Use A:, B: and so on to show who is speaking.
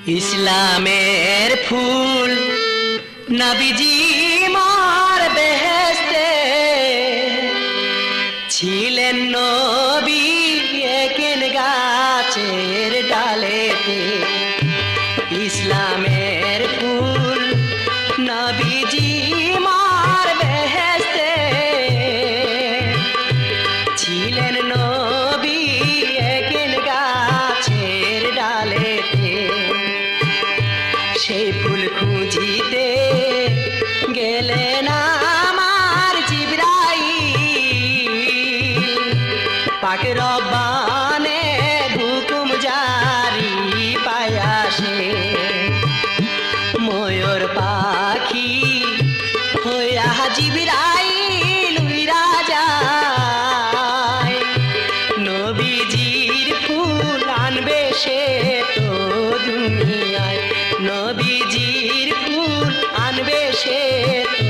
A: ইসলামের ফুল নবীজি মার বেহেশতে ছিলেন নবী একেন গাছের ডালেতে। ইসলামের ফুল নবীজি মার বেহেশতে ছিলেন নবী একেন গাছের ডালেতে। সেই ফুল খুঁজিতে গেলেন আমার জিবরাইল, পাক রব্বানে হুকুম জারি পায়া সে ময়ূর পাখি হইয়া জিবরাইল উইরা যায়। নবীজির ফুল আনবে সে তো দুনিয়ায়, নবীজির ফুল আনবে সে তো